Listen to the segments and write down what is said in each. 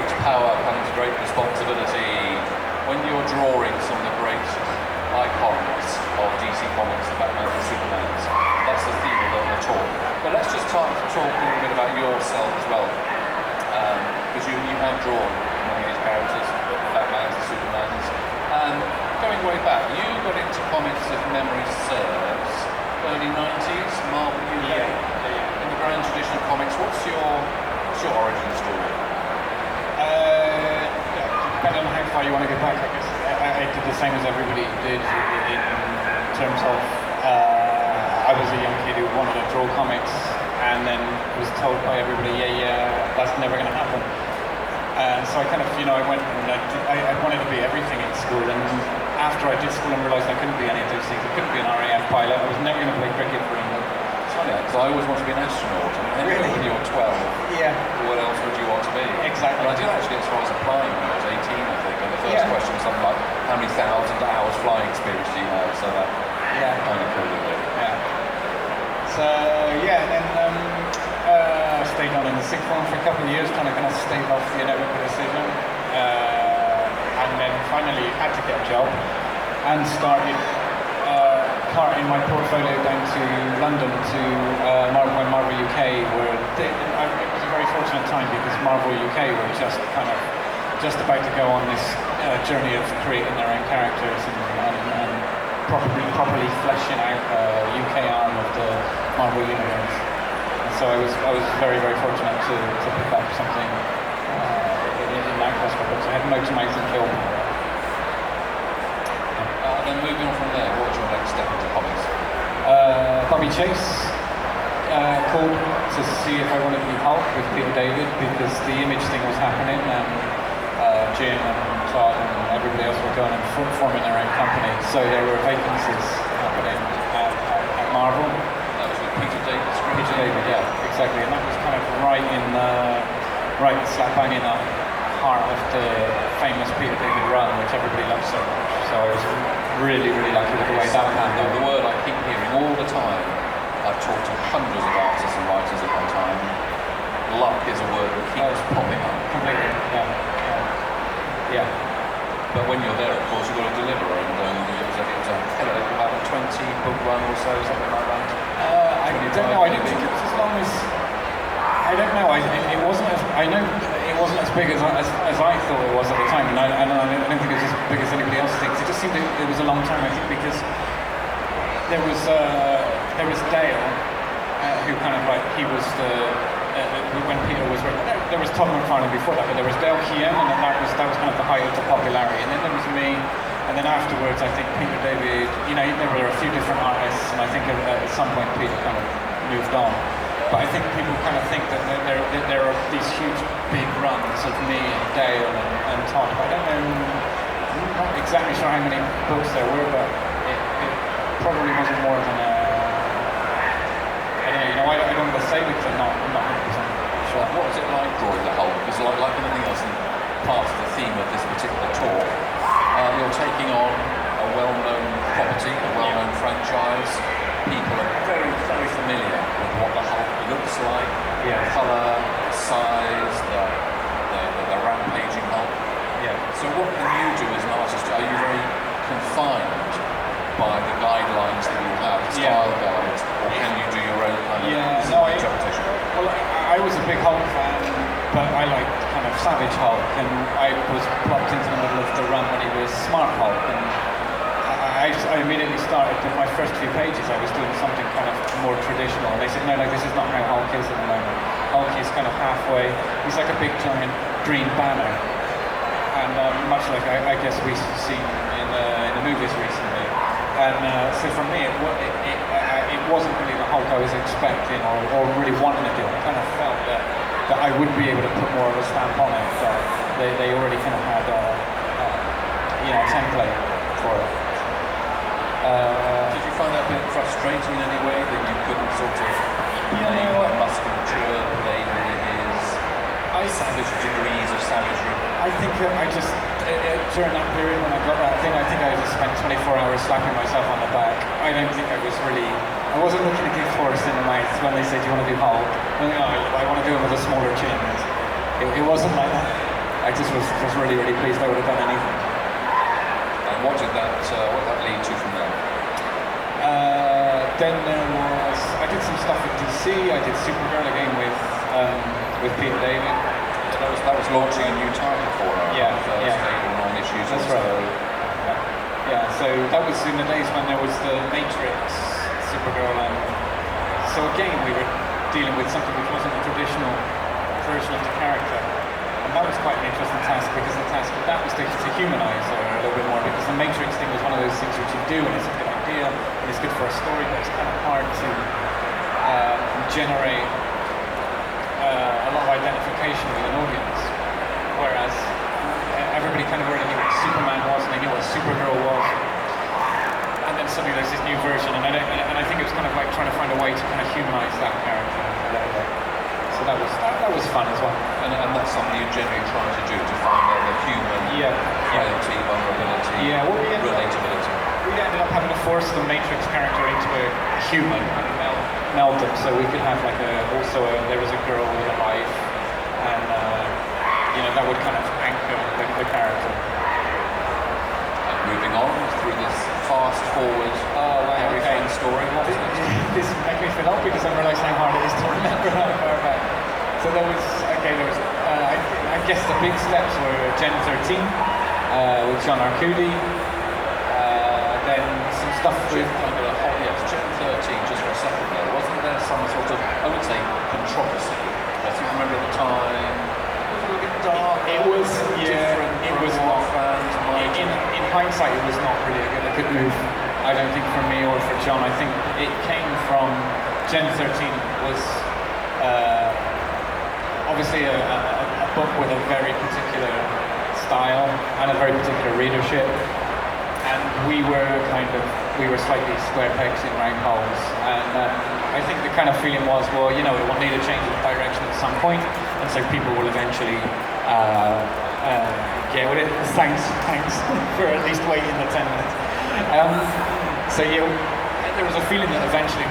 great power comes great responsibility. When you're drawing some of the great icons of DC Comics, the Batman and Supermans, that's the theme of the talk. But let's just talk a little bit about yourself as well, because you have drawn many of these characters, the Batmans and Supermans. Going way back, you got into comics, if memory serves, early 90s, Marvel UK. In the grand tradition of comics, what's your origin story? Depending on how far you want to go back, I guess I did the same as everybody did in terms of I was a young kid who wanted to draw comics and then was told by everybody, that's never going to happen. So I kind of, I went and I wanted to be everything in school, and after I did school and realised I couldn't be any of those things. I couldn't be an RAF pilot, I was never going to play cricket for England. It's funny, because I always wanted to be an astronaut, and really? When you were 12, what else would you want to be? Exactly. And I did actually, as far as applying when I was 18, I think, and the first question was something like, how many thousand hours flying experience do you have? So that kind of cool, isn't it? So then I stayed on in the sixth form for a couple of years, trying to kind of stave off the inevitable decision, and then finally had to get a job and started carting my portfolio down to London to Marvel UK, where it was a very fortunate time because Marvel UK were just about to go on this journey of creating their own characters and properly fleshing out UK arm of the Marvel universe. And so I was very, very fortunate to pick up something in that prospect. So I had Motor Mouth and Kill. Then moving on from there, what's your next step into comics? Bobby Chase called to see if I wanted to be Hulk with Peter David, because the Image thing was happening, and Jim and Todd and everybody else were going and forming their own company. So there were vacancies happening at Marvel. That was with Peter David. Peter David, yeah, exactly. And that was kind of right slap bang in the heart of the famous Peter David run, which everybody loves so much. So I was really, really lucky with the way that happened. The word I keep hearing all the time, I've talked to hundreds of artists and writers at my time, luck is a word that keeps popping up. Completely, yeah. But when you're there, of course, you've got to deliver, and it was about a 20-book run or so, something like that. I don't know, I don't think it was as long as, I don't know, it wasn't as big as I thought it was at the time, and I don't think it was as big as anybody else thinks. It just seemed it was a long time, I think, because there was Dale, who kind of like, he was when Peter was written, there was Todd McFarlane before that, but there was Dale Keown, and then that was kind of the height of the popularity, and then there was me, and then afterwards I think Peter David, there were a few different artists, and I think at some point Peter kind of moved on. But I think people kind of think that there are these huge big runs of me and Dale and Todd. I don't know, I'm not exactly sure how many books there were, but it probably wasn't more than I don't know, I don't want to say because I'm not 100% sure. What was it like drawing the Hulk? Because like anything else, in part of the theme of this particular talk, you're taking on a well-known property, a well-known franchise. People are very, very familiar with what the Hulk looks like, colour, size, the rampaging Hulk. So what can you do as an artist? Are you very confined by the guidelines that you have, style guides, or can you do your own kind of interpretation? Well, I was a big Hulk fan, but I liked kind of Savage Hulk, and I was plopped into the middle of the run when he was Smart Hulk, and I immediately started with my first few pages. I was doing something kind of more traditional, and they said, no, this is not how Hulk is at the moment. Hulk is kind of halfway. He's like a big giant green banner, and much like I guess we've seen in the movies recently. And so for me, it wasn't really the Hulk I was expecting or really wanting to do. I kind of felt that I would be able to put more of a stamp on it. But they already kind of had a template for it. Did you find that a bit frustrating in any way, that you couldn't sort of play by musculature, play with his savage degrees of savagery? I think I just, during that period when I got that thing, I think I just spent 24 hours slapping myself on the back. I don't think I wasn't looking to give Forrest in the mouth when they said, do you want to do Hulk? I want to do it with a smaller chin. It wasn't like that. I just was really, really pleased. I would have done anything. And what did that lead to from there? Then there was, I did some stuff with DC. I did Supergirl again with Peter David. Yeah, that was launching a new title for her. Yeah, yeah. Stable 9 issues. That's also. right. Yeah, so that was in the days when there was the Matrix, Supergirl, and so again we were dealing with something which wasn't a traditional version of the character. And that was quite an interesting task, because the task with that was to humanize her a little bit more, because the Matrix thing was one of those things which you do and it's a good idea and it's good for a story, but it's kind of hard to generate a lot of identification with an audience. Whereas everybody kind of already knew what Superman was and they knew what Supergirl was. And then suddenly there's this new version, and I think it was kind of like trying to find a way to kind of humanize that character a little bit. So that was fun as well. And that's something you generally try to do, to find the human frailty, vulnerability, relatability. We ended up having to force the Matrix character into a human and meld them, so we could have like there was a girl with a life, and that would kind of anchor the character. And moving on through this fast forward story, what was it? This makes me feel old because I'm realising how hard it is to remember how far back. So there was I guess the big steps were Gen 13 with John Arcudi, then some stuff with Gen 13, just for a second there, wasn't there some sort of, I would say, controversy? As you remember at the time, it was a little bit dark, it was different from fans. In hindsight, it was not really a good move, I don't think, for me or for John. I think it came from Gen 13 was obviously a book with a very particular style and a very particular readership, and we were slightly square pegs in round holes, and I think the kind of feeling was, well, it will need a change of direction at some point, and so people will eventually get with it. Thanks for at least waiting the 10 minutes. So there was a feeling that eventually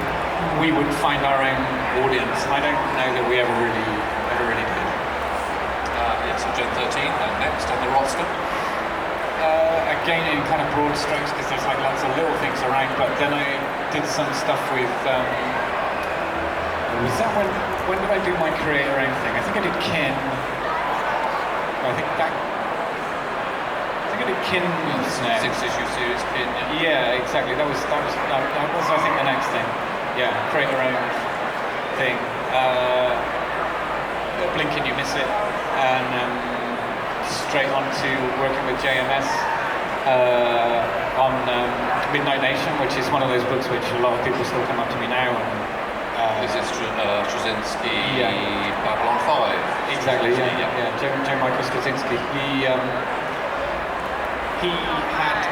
we would find our own audience, and I don't know that we ever really did. So Gen 13, and next on the roster? Again, in kind of broad strokes, because there's like lots of little things around, but then I did some stuff with, was that when did I do my creator own thing? I think I did Kin. I think I did Kin. 6-issue series, Kin. Yeah, exactly. That was I think the next thing. Yeah, creator own thing. Blink and you miss it, and straight on to working with JMS on Midnight Nation, which is one of those books which a lot of people still come up to me now. And, this is Straczynski, Babylon 5. Exactly, yeah. J. Michael Straczynski. He had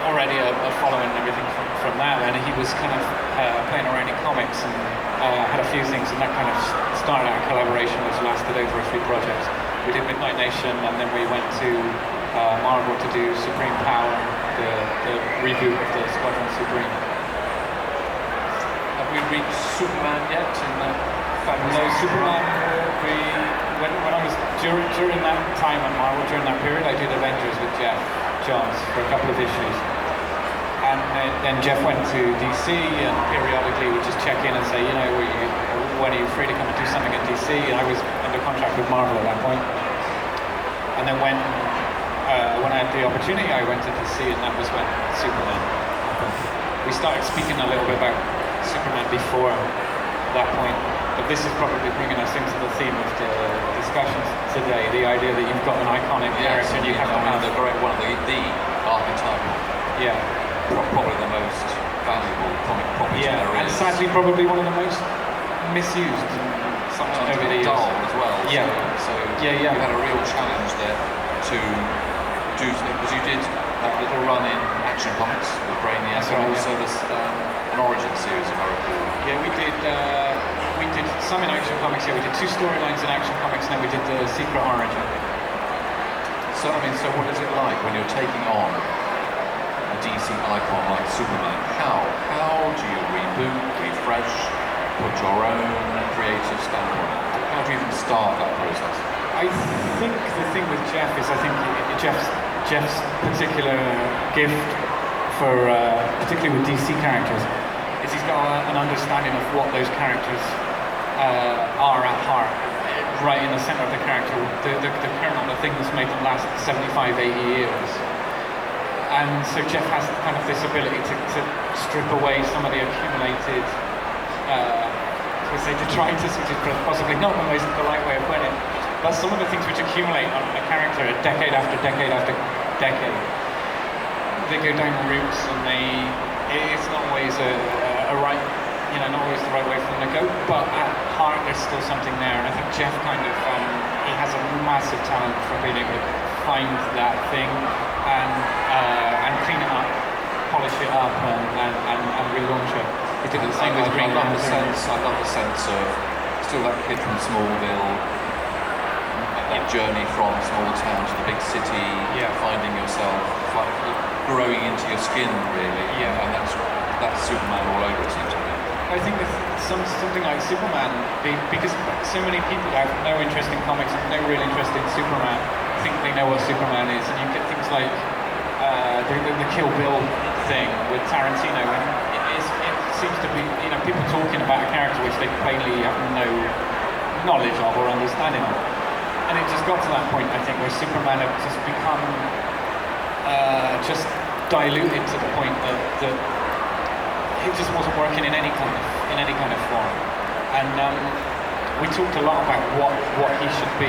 already a following and everything from that, and he was kind of playing around in comics and had a few things, and that kind of started our collaboration, which lasted over a few projects. We did Midnight Nation, and then we went to Marvel to do Supreme Power, the reboot of the Squadron Supreme. Have we reached Superman yet? No, Superman. When I was during that time at Marvel, during that period, I did Avengers with Jeff Johns for a couple of issues. And then Jeff went to DC, and periodically would just check in and say, when are you free to come and do something at DC? And I was under contract with Marvel at that point. And then when I had the opportunity, I went to DC, and that was when Superman happened. We started speaking a little bit about Superman before that point, but this is probably bringing us into the theme of the discussions today, the idea that you've got an iconic character and you have to have the archetype. Yeah. Probably the most valuable comic property there is. And sadly probably one of the most misused. Sometimes over the years. Dull as well. Yeah. So you had a real challenge there to do something, because you did that little run in Action Comics with Brainiac, and also this an Origin series, if I recall. Yeah, we did some in Action Comics. Yeah, we did 2 storylines in Action Comics, and then we did the Secret Origin. So what is it like when you're taking on a DC icon like Superman? How do you reboot, refresh, put your own creative standpoint? How do you even start that process? I think the thing with Jeff is, I think Jeff's particular gift for, particularly with DC characters, is he's got an understanding of what those characters are at heart, right in the centre of the character, the kernel, the thing that's made them last 75, 80 years. And so Jeff has kind of this ability to strip away some of the accumulated, to try to possibly not the most polite way of putting it, but some of the things which accumulate on a character decade after decade after decade, they go down roots, and it's not always a right, not always the right way for them to go, but at heart there's still something there. And I think Jeff kind of, he has a massive talent for being able to find that thing and clean it up, polish it up, and relaunch it. He did the same with Green Lantern. I love the sense of still that kid from Smallville, that journey from small town to the big city, finding yourself, growing into your skin, really. And that's Superman all over, it seems to me. I think that something like Superman, because so many people have no interest in comics and no real interest in Superman, think they know what Superman is, and you get things like the Kill Bill thing with Tarantino, and it seems to be, people talking about a character which they plainly have no knowledge of or understanding of. And it just got to that point, I think, where Superman had just become just diluted to the point that it just wasn't working in any kind of form. And we talked a lot about what he should be.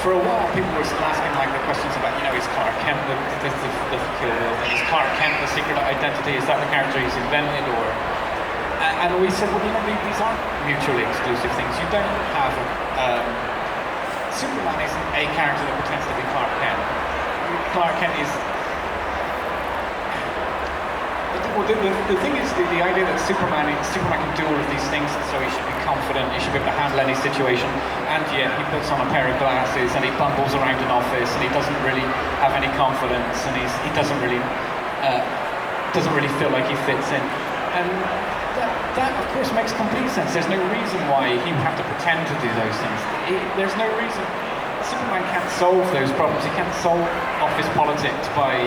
For a while, people were still asking the questions about, is Clark Kent the Kill Bill thing? Is Clark Kent the secret identity? Is that the character he's invented? And we said, well, these aren't mutually exclusive things. You don't have Superman isn't a character that pretends to be Clark Kent. Clark Kent is. Well, the thing is, the idea that Superman can do all of these things, and so he should be confident, he should be able to handle any situation, and yet he puts on a pair of glasses and he bumbles around an office and he doesn't really have any confidence, and he doesn't really feel like he fits in. And that of course makes complete sense. There's no reason why he would have to pretend to do those things. There's no reason. Superman can't solve those problems. He can't solve office politics by,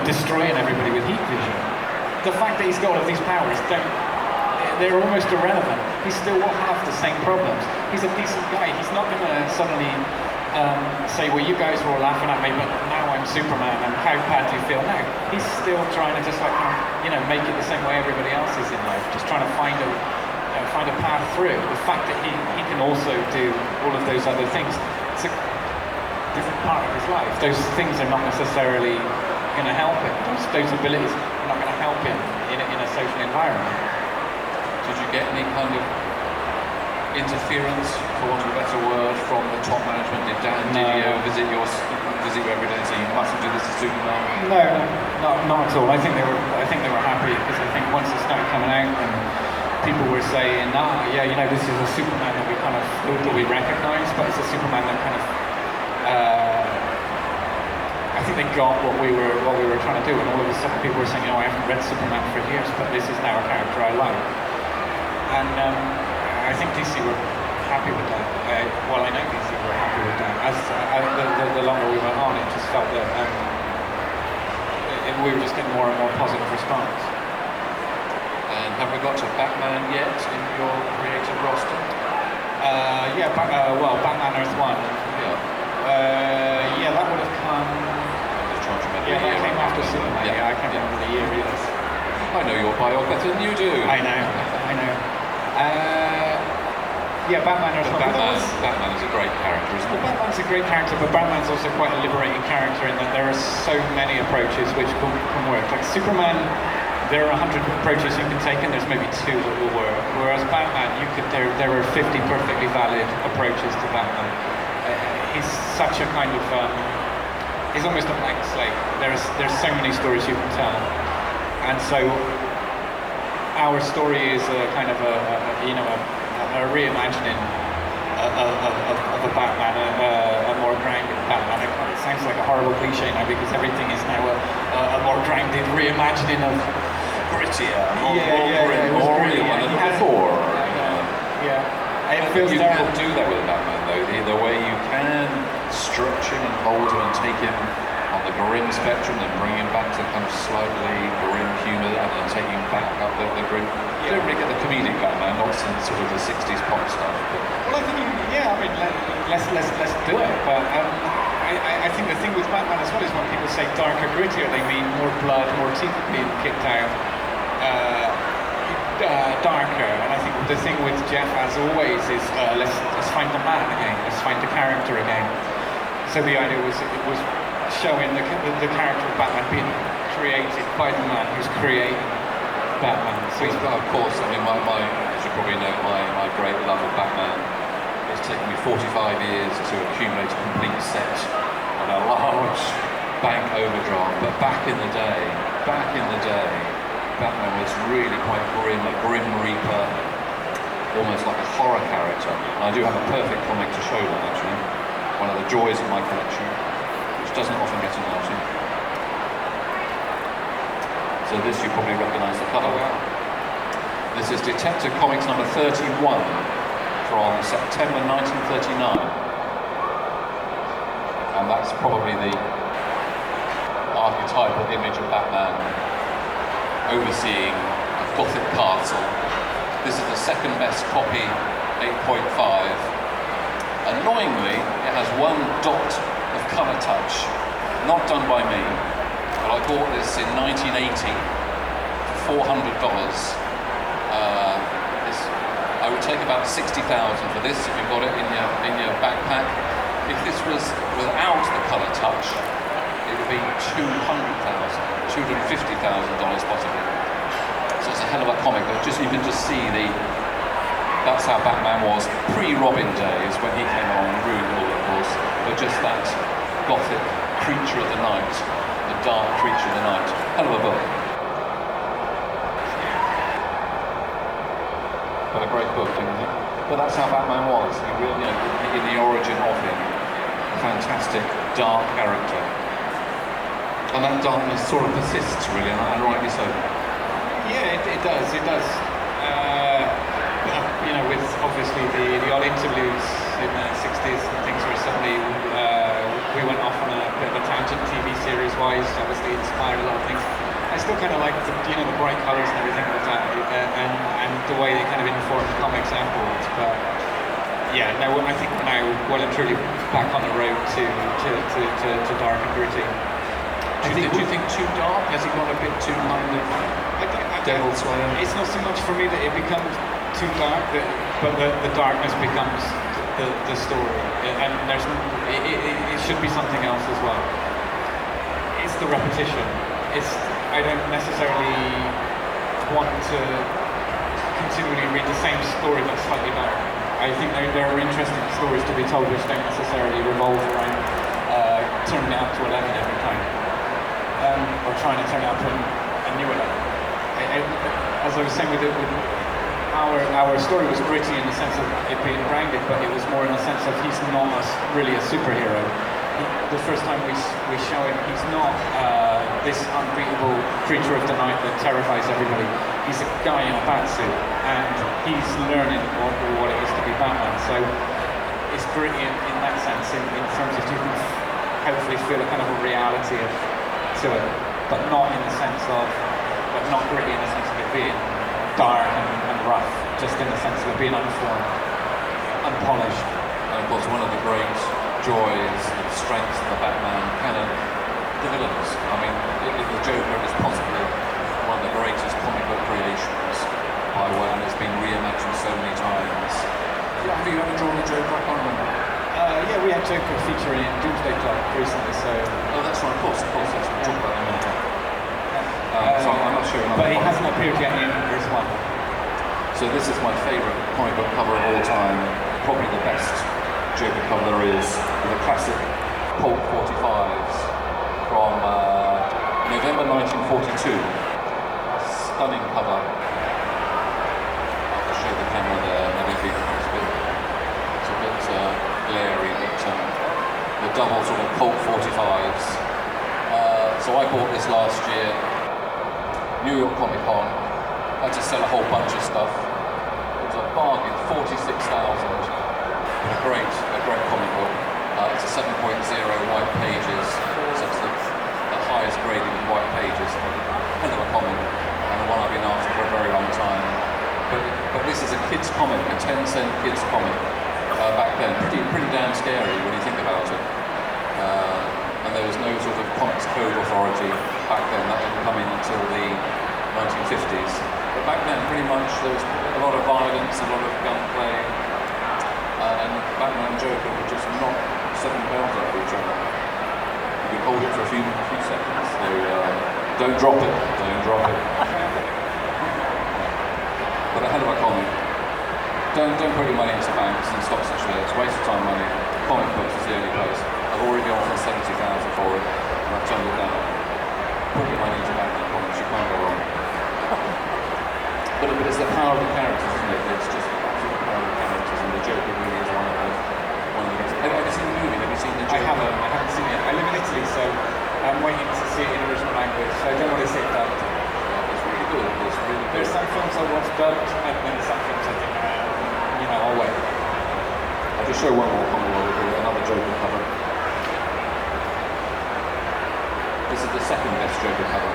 destroying everybody with heat vision. The fact that he's got all of these powers, they're almost irrelevant. He still will have the same problems. He's a decent guy. He's not going to suddenly say, well, you guys were all laughing at me, but now I'm Superman, and how bad do you feel now? He's still trying to just make it the same way everybody else is in life, just trying to find a path through. The fact that he can also do all of those other things, it's a different part of his life. Those things are not necessarily going to help him. Those abilities are not going to help him in a social environment. Did you get any kind of interference, for want of a better word, from the top management? Did Dan Didio visit you every day and say you mustn't do this to Superman? No, not at all. I think they were happy, because I think once it started coming out and people were saying, this is a Superman that we recognise, but it's a Superman that kind of I think they got what we were trying to do, and all of a sudden people were saying, I haven't read Superman for years, but this is now a character I like. And I think DC were happy with that. I know DC were happy with that. As the longer we went on, it just felt that we were just getting more and more positive response. And have we got to Batman yet in your creative roster? Batman Earth 1. That would have come. That came after Superman. I can't remember the year either. I know your bio better than you do. I know. Batman Earth 1. Batman is a great character, isn't he? Batman's a great character, but Batman's also quite a liberating character in that there are so many approaches which can work. Like Superman, there are 100 approaches you can take, and there's maybe 2 that will work. Whereas Batman, there are 50 perfectly valid approaches to Batman. He's such a kind of he's almost a blank slate. There's so many stories you can tell, and so our story is a kind of a reimagining of a Batman, a more grounded Batman. It sounds like a horrible cliche now, because everything is now a more grounded reimagining of grittier, more real than before. It feels you terrible. can do that with Batman though. The way you can stretch him and hold him and take him on the grim spectrum, then bring him back to kind of slightly grim humour, and then take him back up the grim. You don't really get the comedic Batman, not since sort of the 60s pop stuff. But Well, I think, yeah, I mean, let's do it. But I think the thing with Batman as well is when people say darker, grittier, they mean more blood, more teeth being kicked out, darker. And I think the thing with Jeff, as always, is let's find the man again, let's find the character again. So the idea was it was showing the character of Batman being created by the man who's creating Batman. So of course, I mean, as you probably know, my great love of Batman. It's taken me 45 years to accumulate a complete set and a large bank overdraft. But back in the day, Batman was really quite grim, a grim reaper, almost like a horror character. And I do have a perfect comic to show that, actually. One of the joys of my collection, which doesn't often get an outing. So this you probably recognise the cover. This is Detective Comics number 31. From September 1939, and that's probably the archetypal image of Batman overseeing a Gothic castle. This is the second best copy, 8.5. Annoyingly, it has one dot of colour touch, not done by me, but I bought this in 1980 for $400. I would take about 60,000 for this if you've got it in your backpack. If this was without the colour touch, it would be $250,000 possibly. So it's a hell of a comic, but you can just see that's how Batman was pre-Robin days when he came along and ruined it all, of course. But just that Gothic creature of the night, the dark creature of the night. Hell of a book. A great book, don't you think? But that's how Batman was. He really, in the origin of him, a fantastic dark character, and that darkness sort of persists, really, and rightly so. Yeah, it does. With obviously the odd interludes in the 60s and things where suddenly we went off on a bit of a tangent TV series wise, obviously inspired a lot of things. I still kind of like the bright colours and everything like that, and the way they kind of informed comics afterwards. But yeah, no, I think we're now well and truly back on the road to dark and gritty. Do you think too dark? Has he got a bit too kind of Devil Slayer? It's not so much for me that it becomes too dark, but the darkness becomes the story, and it should be something else as well. It's the repetition. I don't necessarily want to continually read the same story but slightly darker. I think there are interesting stories to be told which don't necessarily revolve around turning it up to 11 every time, or trying to turn it up to a new 11. As I was saying with our story was gritty in the sense of it being grounded, but it was more in the sense of he's not really a superhero. The first time we show him, he's not this unbeatable creature of the night that terrifies everybody. He's a guy in a batsuit, and he's learning what it is to be Batman. So it's gritty in that sense, in terms of you can hopefully feel a kind of a reality to it, but not gritty in the sense of it being dark and rough, just in the sense of it being unformed, unpolished. And of course, one of the great joys and strengths of the Batman canon, the villains. I mean, the Joker is possibly one of the greatest comic book creations by one, and it's been reimagined so many times. Have you ever drawn the Joker? I can't remember. Yeah, we had Joker featuring in Doomsday Clock recently, so... Oh, that's right, of course, we'll talk about that in a minute. So I'm not sure. But he hasn't appeared yet in this one. So this is my favourite comic book cover of all time, probably the best Joker cover there is, with a classic Colt 45s from November 1942. Stunning cover. I'll show the camera there, maybe it's a bit glary, but the double sort of Colt 45s. So I bought this last year, New York Comic Con. Had to sell a whole bunch of stuff. It was a bargain, $46,000. 7.0 white pages, so it's the highest graded white pages. Hell of a comic, and the one I've been after for a very long time. But this is a kids' comic, a 10-cent kids' comic back then. Pretty damn scary when you think about it. And there was no sort of comics code authority back then. That didn't come in until the 1950s. But back then, pretty much, there was a lot of violence, a lot of gunplay, and Batman and Joker would just knock 7 pounds out of each other. You could hold it for a few seconds. So, don't drop it. Don't drop it. But a hell of a comic. Don't put your money into banks and stocks and shares. Waste of time, money. Comic books is the only place. I've already offered 70,000 for it, and I've turned it down. Put your money into Batman comics. You can't go wrong. But it's the power of the characters, isn't it? It's just the absolute power of the characters, and the Joker really is one of the best. Have you seen the movie? Have you seen the Joker? I haven't seen it. I live in Italy, so I'm waiting to see it in original language, so I don't want to see it dubbed. It's really good. It's really good. There's some films I watch dubbed, and then some films I think, I'll wait. I'll just show one more comic while we do another Joker cover. This is the second best Joker cover.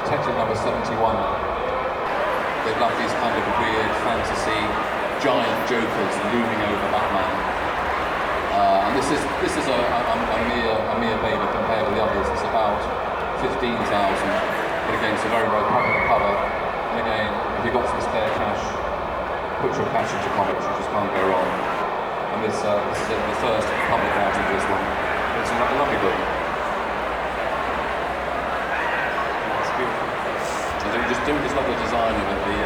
Detective number 71. They love these kind of weird fantasy giant jokers looming over Batman. And this is a mere baby compared to the others. It's about 15,000. But again, it's a very, very popular cover. And again, if you've got some spare cash, put your cash into comics. You just can't go wrong. And this is the first public outing of this one. It's a lovely book. Just love the design of it, the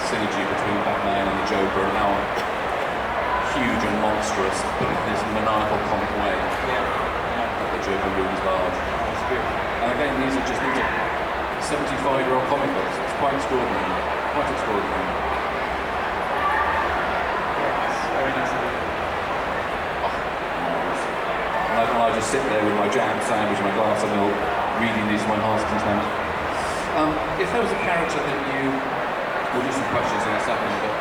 synergy between Batman and the Joker, and how huge and monstrous, but in this maniacal comic way, that the Joker looms large. And again, these are 75-year-old comic books. It's quite extraordinary. Quite extraordinary. Very nice. And I just sit there with my jam sandwich and my glass of milk, reading these to my heart's content. If there was a character that we'll do some questions in a second, but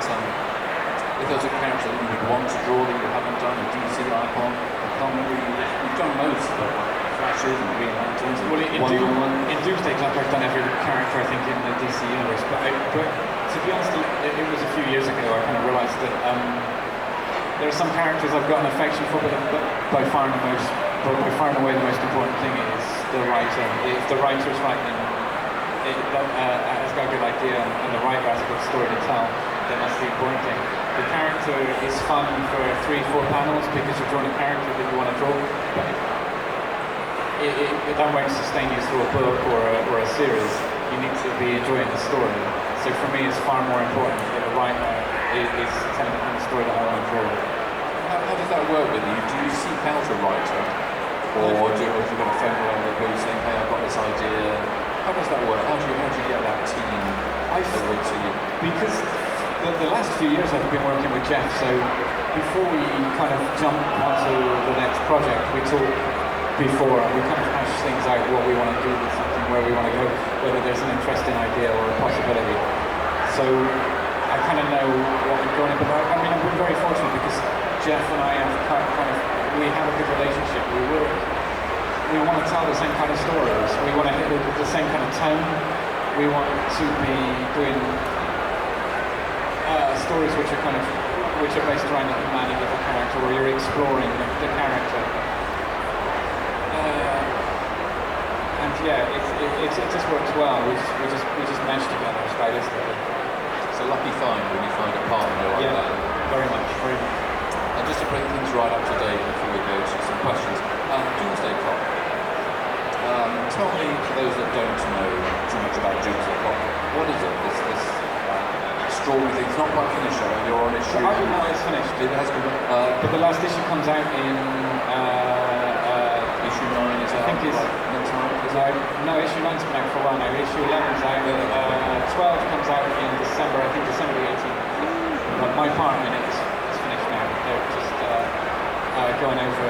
if there was a character that you would want to draw that you haven't done, a DC icon, I can't remember, you've done most, but Flashes and Green Lanterns, Well, in Doomsday Clock I've done every character I think in the DC universe, but to be honest, it was a few years ago I kind of realised that there are some characters I've got an affection for, but by far and away the most important thing is the writer. If the writer's right, then has got a good idea and the writer has a good story to tell, then that's the important thing. The character is fun for 3-4 panels because you're drawing a character that you want to draw, but that won't sustain you through a book or a series. You need to be enjoying the story. So for me, it's far more important that a writer is telling the kind of story that I want to draw. How does that work with you? Do you seek out a writer? Or do you have a phone around the booth saying, hey, I've got this idea? How does that work? How do you get that team that works for you? Because the last few years I've been working with Jeff, so before we kind of jump onto the next project, we talk before and we kind of hash things out, what we want to do with something, where we want to go, whether there's an interesting idea or a possibility. So I kind of know what we're going in, but I mean, I've been very fortunate because Jeff and I have we have a good relationship. We want to tell the same kind of stories. We want to hit the same kind of tone. We want to be doing stories which are based around the humanity of the character, where you're exploring the character. And yeah, it just works well. We just mesh together stylistically. It's a lucky find when you find a partner like that. Very much. And just to bring things right up to date before we go to some questions, Doomsday Clock. Tell me, for those that don't know too much about Doomsday Clock, what is it? This extraordinary thing. It's not quite finished yet. You're on issue. No, it's finished. It has been. But the last issue comes out in issue 9 is out. I think it's next month. No, issue 9's been out for a while now. Issue 11's out. 12 comes out in December. I think December the 18th. But my part in it is finished now. They're just going over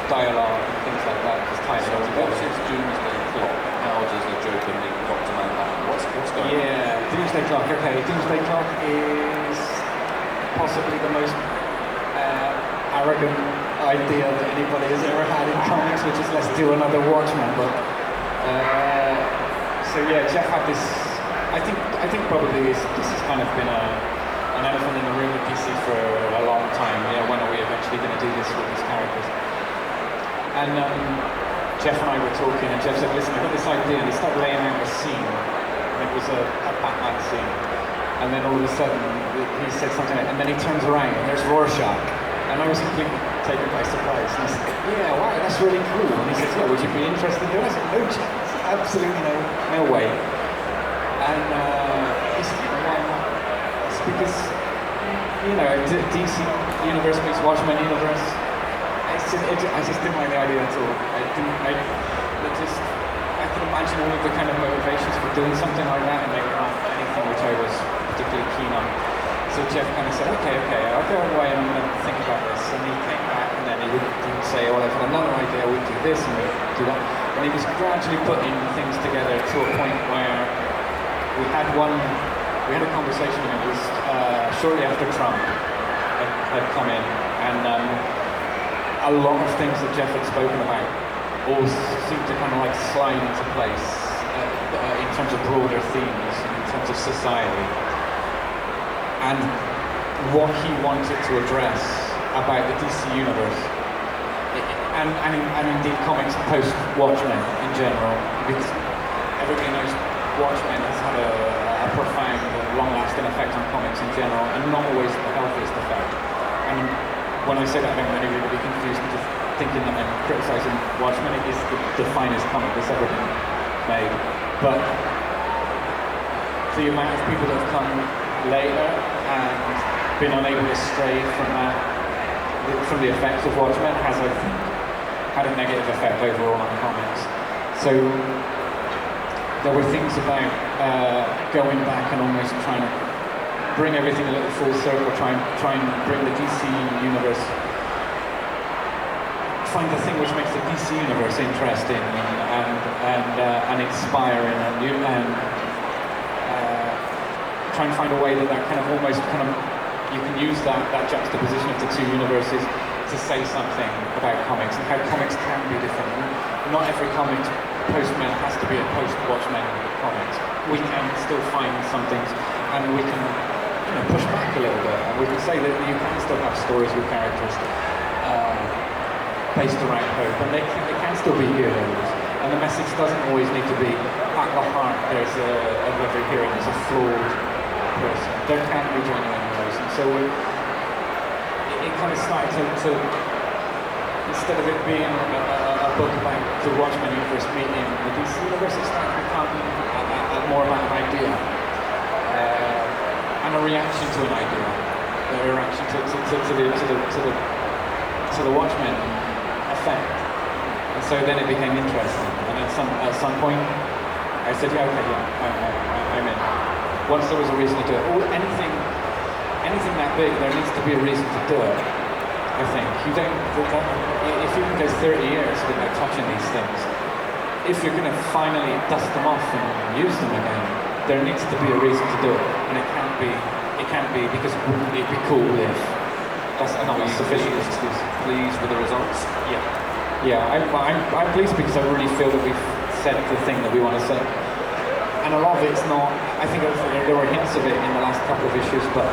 dialogue and things like that. Just tying it all together. What is Doomsday Clock? How does the Joker meet Dr. Manhattan? What's going on? Yeah, Doomsday Clock. Okay, Doomsday Clock is possibly the most arrogant idea that anybody has ever had in comics, which is let's do another Watchmen book. So yeah, Jeff had this. I think probably this has kind of been an elephant in the room at DC for a long time. Yeah, when are we eventually going to do this with these characters? And Jeff and I were talking, and Jeff said, "Listen, I've got this idea," and he started laying out a scene. And it was a Batman scene. And then all of a sudden, he said something, and then he turns around, and there's Rorschach. And I was completely taken by surprise. And I said, "Yeah, wow, that's really cool." And he says, "Yeah, would you be interested in doing it?" I said, "No chance, absolutely no way." And he said, "You know, why not?" It's because, DC Universe meets Watchmen Universe. I just didn't like the idea at all. I could imagine all of the kind of motivations for doing something like that, and they were not anything which I was particularly keen on. So Jeff kind of said, okay, I'll go away and I'm going to think about this. And he came back, and then he would say, "Well, I've got another idea, we'd do this and we'd do that." And he was gradually putting things together to a point where we had a conversation, and it was shortly after Trump had come in, and a lot of things that Jeff had spoken about all seemed to kind of like slide into place in terms of broader themes, in terms of society, and what he wanted to address about the DC universe, and indeed comics post-Watchmen in general, because everybody knows Watchmen has had a profound, long-lasting effect on comics in general, and not always the healthiest effect. And when I say that, I don't want anybody to be confused into thinking that I'm criticising Watchmen. It is the finest comic that's ever been made. But the amount of people that have come later and been unable to stray from the effects of Watchmen has, I think, had a negative effect overall on comics. So there were things about going back and almost trying to bring everything a little full circle, try and bring the DC universe, find the thing which makes the DC universe interesting and inspiring, and try and find a way that kind of almost kind of you can use that juxtaposition of the two universes to say something about comics and how comics can be different. Not every comic post-Men has to be a post-Watchmen comics. We can still find some things, and we can push back a little bit, and we can say that you can still have stories with characters based around hope, and they can still be heroes, and the message doesn't always need to be at the heart there's of every hero there's a flawed person. There can be genuine heroes, and so it kind of started to instead of it being a book about the Watchmen universe meeting the DC universe, it started to become more about an idea. And a reaction to an idea, a reaction to the Watchmen effect, and so then it became interesting. And at some point, I said, "Yeah, okay, yeah, I'm in." Once there was a reason to do it, or anything that big, there needs to be a reason to do it. I think if you can go 30 years without touching these things, if you're going to finally dust them off and use them again, there needs to be a reason to do it, and it can't be because wouldn't it be cool if that's not a sufficient excuse. Pleased with the results? Yeah, I'm pleased because I really feel that we've said the thing that we want to say, and a lot of it's not. I think there were hints of it in the last couple of issues, but